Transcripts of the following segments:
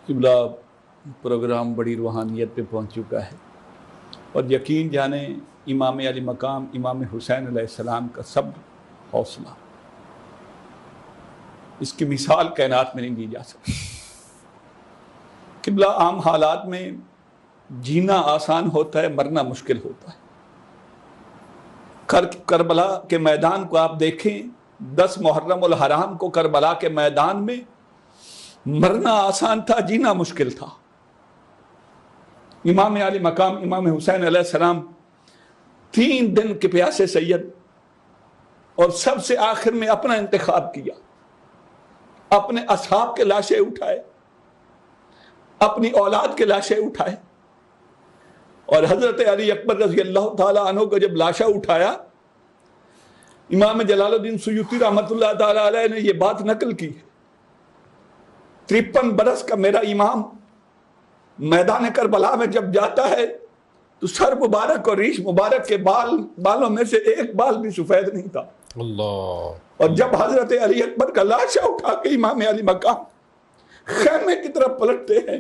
قبلہ پروگرام بڑی روحانیت پہ پہنچ چکا ہے، اور یقین جانے امام علی مقام امام حسین علیہ السلام کا صبر، حوصلہ، اس کی مثال کائنات میں نہیں دی جا سکتی۔ قبلہ عام حالات میں جینا آسان ہوتا ہے، مرنا مشکل ہوتا ہے۔ کربلا کے میدان کو آپ دیکھیں، 10 محرم الحرام کو کربلا کے میدان میں مرنا آسان تھا، جینا مشکل تھا۔ امام علی مقام امام حسین علیہ السلام 3 دن کے پیاسے سید، اور سب سے آخر میں اپنا انتخاب کیا، اپنے اصحاب کے لاشیں اٹھائے، اپنی اولاد کے لاشیں اٹھائے، اور حضرت علی اکبر رضی اللہ تعالیٰ عنہ کو جب لاشا اٹھایا، امام جلال الدین سیوطی رحمۃ اللہ تعالیٰ علیہ نے یہ بات نقل کی، 53 برس کا میرا امام میدان کربلا میں جب جاتا ہے تو سر مبارک اور ریش مبارک کے بالوں میں سے ایک بال بھی سفید نہیں تھا۔ اللہ۔ اور جب حضرت علی اکبر کا لاشا اٹھا کے امام علی مقام خیمے کی طرف پلٹتے ہیں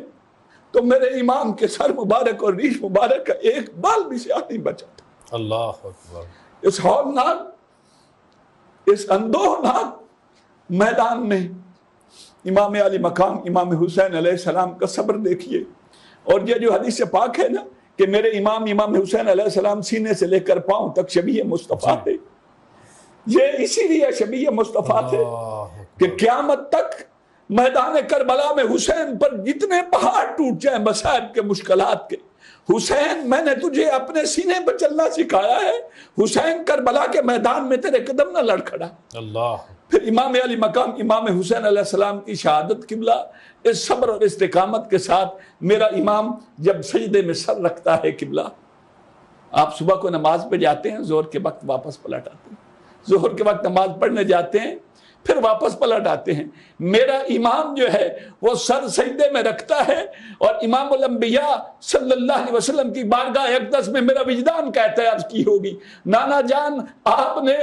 تو میرے امام کے سر مبارک اور ریش مبارک کا ایک بال بھی سیاہ نہیں بچا تھا۔ اللہ اکبر۔ اس ہولناک، اس اندوہناک میدان میں امام علی مقام امام حسین علیہ السلام کا صبر دیکھیے۔ اور یہ جو حدیث پاک ہے نا کہ میرے امام امام حسین علیہ السلام سینے سے لے کر پاؤں تک شبیہ مصطفیٰ ہے، یہ اسی لیے شبیہ مصطفیٰ ہے کہ قیامت تک میدان کربلا میں حسین پر جتنے پہاڑ ٹوٹ جائیں مصائب کے، مشکلات کے، حسین میں نے تجھے اپنے سینے پر چلنا سکھایا ہے، حسین کربلا کے میدان میں تیرے قدم نہ لڑکھڑا۔ اللہ۔ پھر امام علی مقام امام حسین علیہ السلام کی شہادت قبلہ اس صبر اور استقامت کے ساتھ میرا امام جب سجدے میں سر رکھتا ہے قبلہ، آپ صبح کو نماز پہ جاتے ہیں، ظہر کے وقت واپس پلٹ آتے ہیں، ظہر کے وقت نماز پڑھنے جاتے ہیں، پھر واپس پلٹ آتے ہیں، میرا امام جو ہے وہ سر سجدے میں رکھتا ہے، اور امام الانبیاء صلی اللہ علیہ وسلم کی بارگاہ اقدس میں میرا وجدان کہتا ہے، عرض کی ہوگی نانا جان آپ نے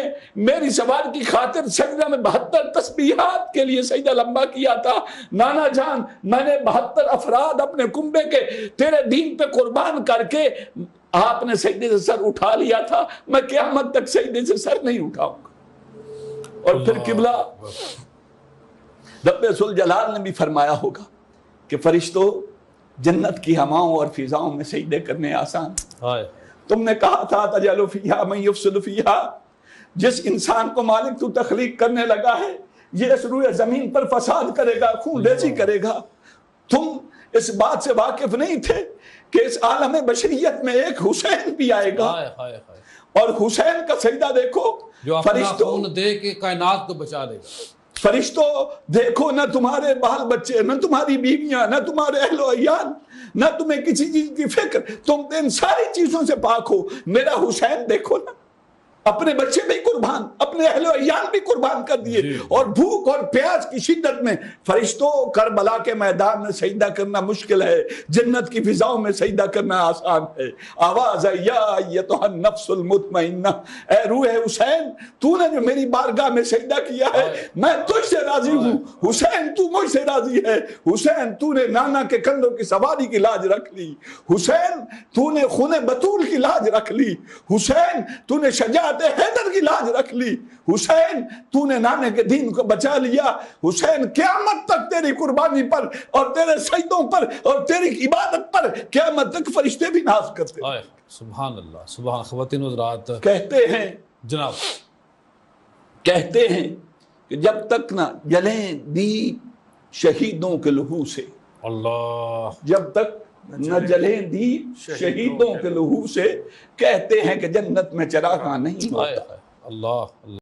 میری سوال کی خاطر سجدہ میں 72 تسبیحات کے لیے سجدہ لمبا کیا تھا، نانا جان میں نے 72 افراد اپنے کنبے کے تیرے دین پہ قربان کر کے آپ نے سجدے سے سر اٹھا لیا تھا، میں قیامت تک سجدے سے سر نہیں اٹھاؤں گا۔ اور پھر قبلہ رب ذوالجلال نے بھی فرمایا ہوگا کہ فرشتوں جنت کی ہواؤں اور فضاؤں میں سجدے کرنے آسان، تم نے کہا تھا تجعل فیہا من یفسد فیہا، جس انسان کو مالک تو تخلیق کرنے لگا ہے یہ اس روئے زمین پر فساد کرے گا، خون ریزی کرے گا۔ تم اس بات سے واقف نہیں تھے کہ اس عالم بشریت میں ایک حسین بھی آئے گا، اور حسین کا سجدہ دیکھو، جو اپنا خون دے کے کائنات کو بچا لے گا۔ فرشتوں دیکھو، نہ تمہارے بال بچے، نہ تمہاری بیویاں، نہ تمہارے اہل و عیال، نہ تمہیں کسی چیز کی فکر، تم ان ساری چیزوں سے پاک ہو۔ میرا حسین دیکھو نا، اپنے بچے بھی قربان، اپنے اہل و عیال بھی قربان کر دیے، اور بھوک اور پیاس کی شدت میں فرشتوں کربلا کے میدان میں سجدہ کرنا مشکل ہے، جنت کی فضاؤں میں سجدہ کرنا آسان ہے۔ آواز ہے یا ایتھا النفس المطمئنہ، اے روح حسین تو نے جو میری بارگاہ میں سجدہ کیا ہے میں تجھ سے راضی ہوں، حسین تو مجھ سے راضی ہے، حسین تو نے نانا کے کندھوں کی سواری کی لاج رکھ لی، حسین تو نے خون بطول کی لاج رکھ لی، حسین تو نے شجاعت حیدر کی لاج رکھ لی، حسین تو نے نانے کے دین کو بچا لیا، حسین قیامت تک تیری قربانی پر اور تیرے سجدوں پر اور تیری عبادت پر قیامت تک فرشتے بھی ناز کرتے ہیں۔ سبحان اللہ، سبحان۔ خواتین حضرات کہتے ہیں جناب، کہتے ہیں کہ جب تک نہ جلیں دیپ شہیدوں کے لہو سے، اللہ، جب تک نہ جلیں دیپ شہیدوں کے لہو سے، کہتے ہیں کہ جنت میں چراغاں نہیں ہوتا۔ اللہ۔